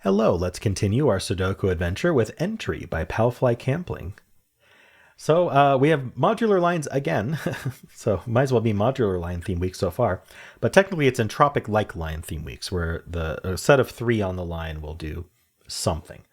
Hello, let's continue our Sudoku adventure with Entry by Palfly Kampling. So we have modular lines again, so might as well be modular line theme week so far, but technically it's entropic-like line theme weeks where a set of 3 on the line will do something,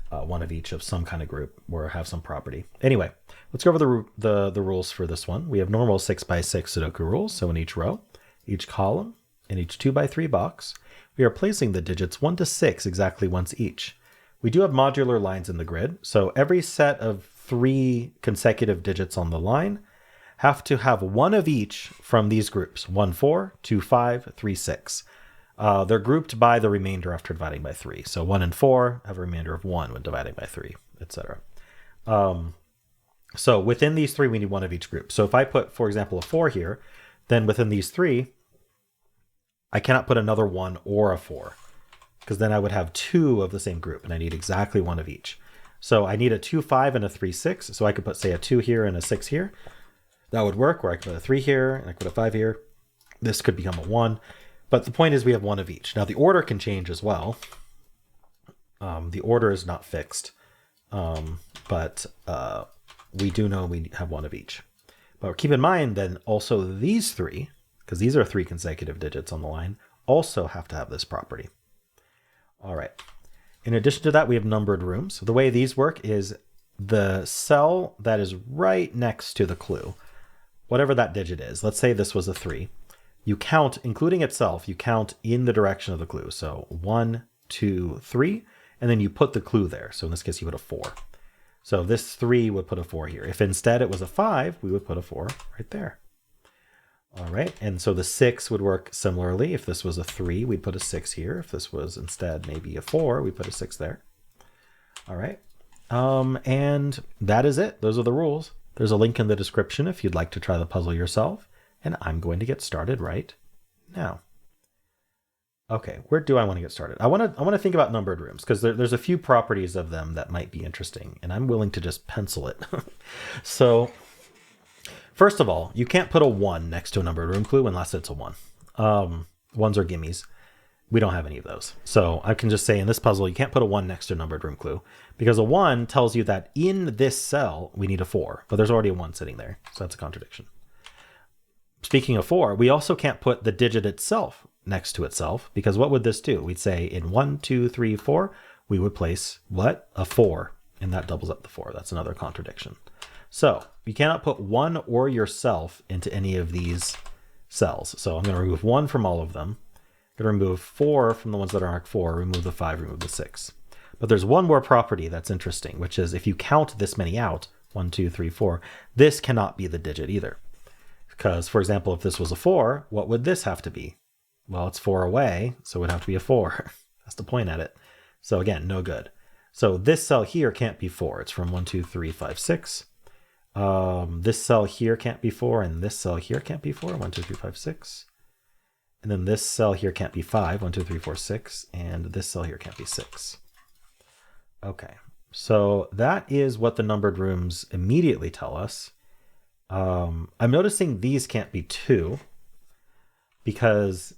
one of each of some kind of group or have some property. Anyway, let's go over the rules for this one. We have normal 6x6 Sudoku rules, so in each row, each column, in each 2x3 box, we are placing the digits 1 to 6 exactly once each. We do have modular lines in the grid, so every set of 3 consecutive digits on the line have to have one of each from these groups, 1, 4, 2, 5, 3, 6. They're grouped by the remainder after dividing by 3. So 1 and 4 have a remainder of 1 when dividing by 3, etc. So within these 3, we need one of each group. So if I put, for example, a 4 here, then within these 3, I cannot put another 1 or a 4, because then I would have 2 of the same group, and I need exactly one of each. So I need a 2, 5, and a 3, 6. So I could put, say, a 2 here and a 6 here. That would work, or I could put a 3 here, and I could put a 5 here. This could become a 1. But the point is we have one of each. Now, the order can change as well. The order is not fixed, but we do know we have one of each. But keep in mind, then, also these 3, because these are 3 consecutive digits on the line, also have to have this property. All right. In addition to that, we have numbered rooms. So the way these work is the cell that is right next to the clue, whatever that digit is. Let's say this was a 3. You count, including itself, you count in the direction of the clue. So 1, 2, 3, and then you put the clue there. So in this case, you put a 4. So this 3 would put a 4 here. If instead it was a 5, we would put a 4 right there. All right, and so the 6 would work similarly. If this was a 3, we'd put a 6 here. If this was instead maybe a 4, we put a 6 there. All right, and that is it. Those are the rules. There's a link in the description if you'd like to try the puzzle yourself, and I'm going to get started right now. Okay, where do I want to get started? I want to think about numbered rooms, because there's a few properties of them that might be interesting, and I'm willing to just pencil it. So first of all, you can't put a 1 next to a numbered room clue unless it's a 1. Ones are gimmies. We don't have any of those. So I can just say in this puzzle, you can't put a 1 next to a numbered room clue, because a 1 tells you that in this cell, we need a 4, but there's already a 1 sitting there. So that's a contradiction. Speaking of 4, we also can't put the digit itself next to itself, because what would this do? We'd say in 1, 2, 3, 4, we would place what? A 4, and that doubles up the 4. That's another contradiction. So you cannot put 1 or yourself into any of these cells. So I'm going to remove 1 from all of them. I'm going to remove 4 from the ones that are arc 4, remove the 5, remove the 6. But there's one more property that's interesting, which is if you count this many out, 1, 2, 3, 4, this cannot be the digit either. Because, for example, if this was a 4, what would this have to be? Well, it's 4 away, so it would have to be a 4. That's to point at it. So again, no good. So this cell here can't be 4. It's from 1, 2, 3, 5, 6. This cell here can't be 4, and this cell here can't be 4. 1, 2, 3, 5, 6. And then this cell here can't be 5. 1, 2, 3, 4, 6. And this cell here can't be 6. Okay, so that is what the numbered rooms immediately tell us. I'm noticing these can't be 2, because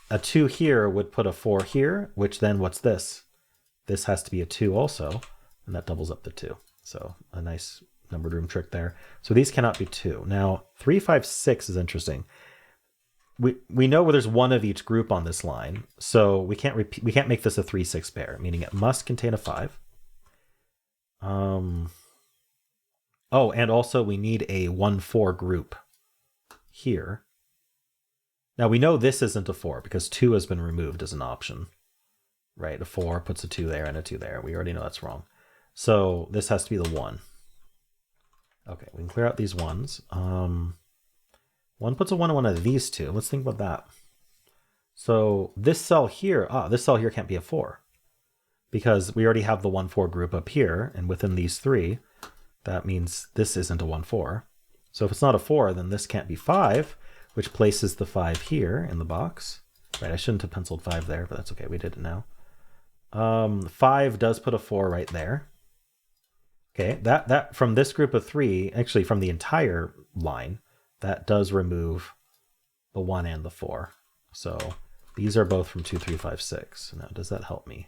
a 2 here would put a 4 here, which then what's this? This has to be a 2 also, and that doubles up the 2. So a nice numbered room trick there. So these cannot be 2. Now 3, 5, 6 is interesting. We know where there's 1 of each group on this line, so we can't make this a 3, 6 pair, meaning it must contain a 5. Oh, and also we need a 1, 4 group here. Now we know this isn't a 4 because 2 has been removed as an option, right? A 4 puts a 2 there and a 2 there. We already know that's wrong. So this has to be the 1. Okay, we can clear out these 1s. 1 puts a 1 on one of these 2. Let's think about that. So this cell here, this cell here can't be a 4 because we already have the 1, 4 group up here, and within these 3, that means this isn't a 1, 4. So if it's not a 4, then this can't be 5, which places the 5 here in the box. Right, I shouldn't have penciled 5 there, but that's okay, we did it now. 5 does put a 4 right there. Okay, that from this group of 3, actually from the entire line, that does remove the 1 and the 4. So these are both from 2, 3, 5, 6. Now, does that help me?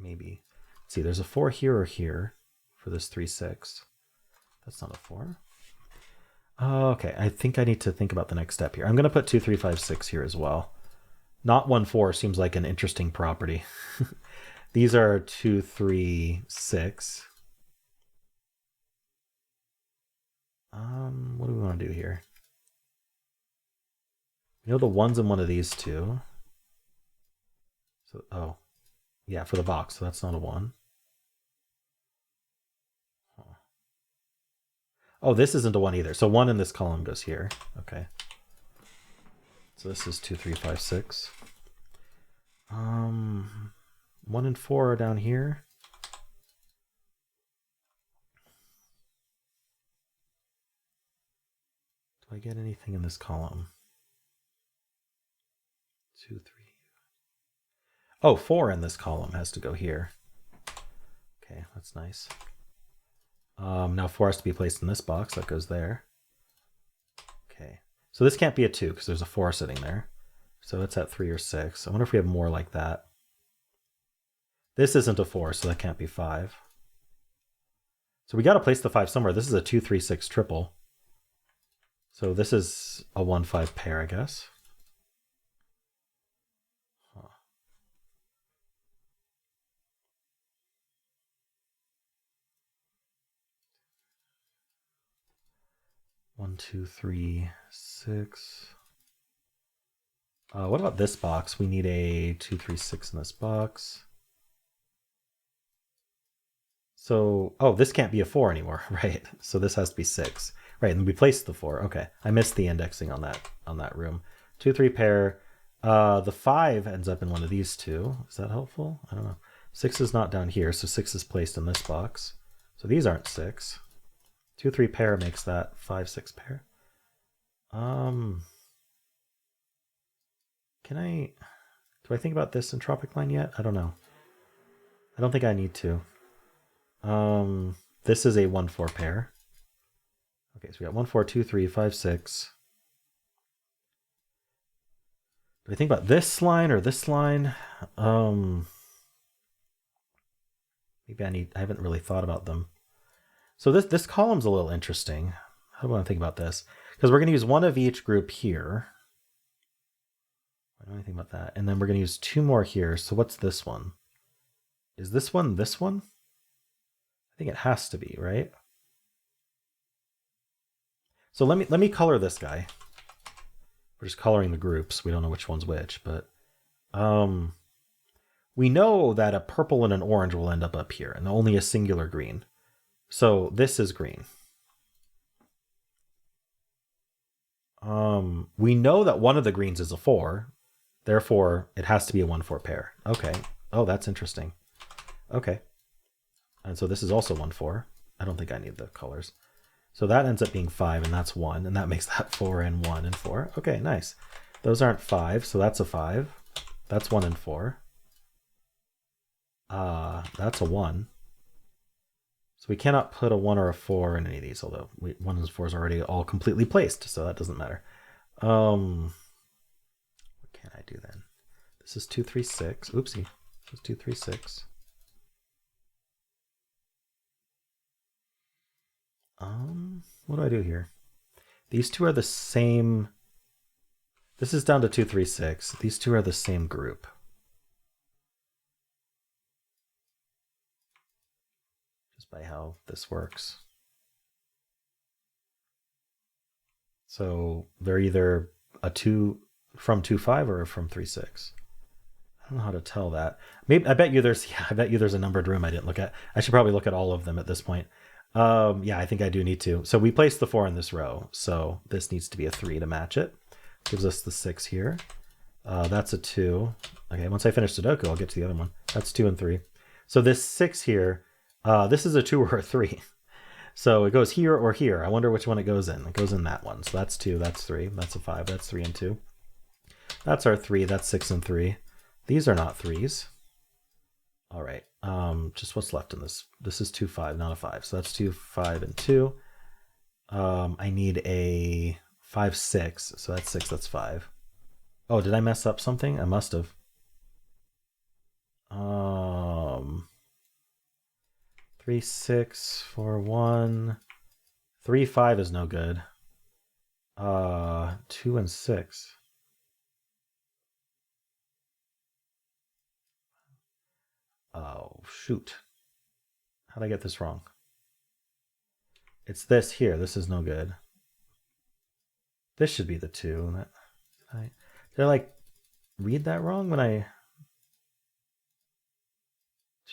maybe. Let's see, there's a 4 here or here for this 3, 6. That's not a 4. Okay, I think I need to think about the next step here. I'm going to put 2, 3, 5, 6 here as well. Not 1, 4 seems like an interesting property. These are 2, 3, 6. What do we want to do here? You know the one's in one of these two. So, oh, yeah, for the box. So that's not a 1. Oh, this isn't a 1 either. So 1 in this column goes here. Okay. So this is 2, 3, 5, 6. 1 and 4 are down here. Do I get anything in this column? 2, 3. Oh, 4 in this column has to go here. Okay, that's nice. Now 4 has to be placed in this box. That goes there. Okay. So this can't be a 2 because there's a 4 sitting there. So it's at 3 or 6. I wonder if we have more like that. This isn't a 4, so that can't be 5. So we got to place the 5 somewhere. This is a 2, 3, 6 triple. So this is a 1, 5 pair, I guess. Huh. 1, 2, 3, 6. What about this box? We need a 2, 3, 6 in this box. So, oh, this can't be a 4 anymore, right? So this has to be 6. Right, and we placed the 4. Okay, I missed the indexing on that room. 2, 3 pair. The 5 ends up in one of these two. Is that helpful? I don't know. 6 is not down here, so 6 is placed in this box. So these aren't 6. 2, 3 pair makes that 5, 6 pair. Do I think about this entropic line yet? I don't know. I don't think I need to. This is a 1, 4 pair. Okay, so we got 1, 4, 2, 3, 5, 6. Do I think about this line or this line? Maybe I haven't really thought about them. So this column's a little interesting. How do I want to think about this? Because we're going to use one of each group here. I don't know anything about that. And then we're going to use 2 more here. So what's this one? Is this one this one? I think it has to be, right? So let me color this guy. We're just coloring the groups. We don't know which one's which, but we know that a purple and an orange will end up here, and only a singular green. So this is green. We know that one of the greens is a 4, therefore it has to be a 1, 4 pair. Okay. Oh, that's interesting. Okay. And so this is also 1, 4. I don't think I need the colors. So that ends up being 5, and that's 1, and that makes that 4 and 1 and 4. Okay, nice. Those aren't 5, so that's a 5. That's 1 and 4. That's a 1. So we cannot put a 1 or a 4 in any of these, although 1 and 4 is already all completely placed, so that doesn't matter. What can I do then? This is 2, 3, 6. Oopsie. This is 2, 3, 6. What do I do here? These two are the same. This is down to 2, 3, 6. These two are the same group. Just by how this works. So they're either a 2 from 2, 5 or from 3, 6. I don't know how to tell that. Maybe I bet you there's a numbered room I didn't look at. I should probably look at all of them at this point. Yeah, I think I do need to. So we placed the 4 in this row. So this needs to be a 3 to match it. Gives us the 6 here. That's a 2. Okay, once I finish Sudoku, I'll get to the other one. That's 2 and 3. So this 6 here, this is a 2 or a 3. So it goes here or here. I wonder which one it goes in. It goes in that one. So that's 2, that's 3. That's a 5, that's 3 and 2. That's our 3, that's 6 and 3. These are not 3s. All right, just what's left in this? This is 2, 5, not a 5. So that's 2, 5, and 2. I need a 5, 6. So that's 6, that's 5. Oh, did I mess up something? I must have. 3, 6, 4, 1. 3, 5 is no good. 2 and 6. Oh, shoot. How'd I get this wrong? It's this here. This is no good. This should be the 2. Did I like read that wrong when I...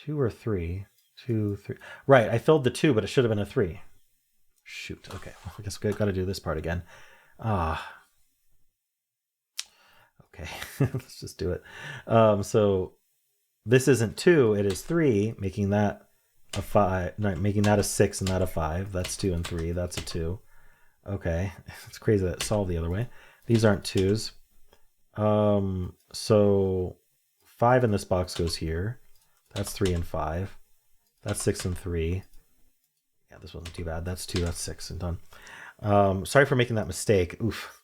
2 or 3? 2, 3. Right, I filled the 2, but it should have been a 3. Shoot. Okay, well, I guess we've got to do this part again. Okay, let's just do it. So this isn't 2, it is 3, making that a 5. No, making that a 6 and that a 5. That's 2 and 3. That's a 2. Okay, it's crazy that it solved the other way. These aren't 2s. So 5 in this box goes here. That's 3 and 5. That's 6 and 3. Yeah, this wasn't too bad. That's 2, that's 6, and done. Sorry for making that mistake. Oof.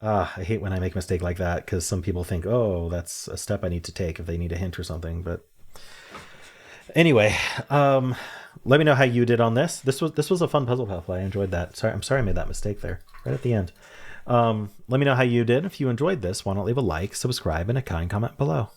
I hate when I make a mistake like that, because some people think, oh, that's a step I need to take if they need a hint or something. But anyway, let me know how you did on this. This was a fun puzzle, Palfly. I enjoyed that. I'm sorry I made that mistake there, right at the end. Let me know how you did. If you enjoyed this, why not leave a like, subscribe, and a kind comment below.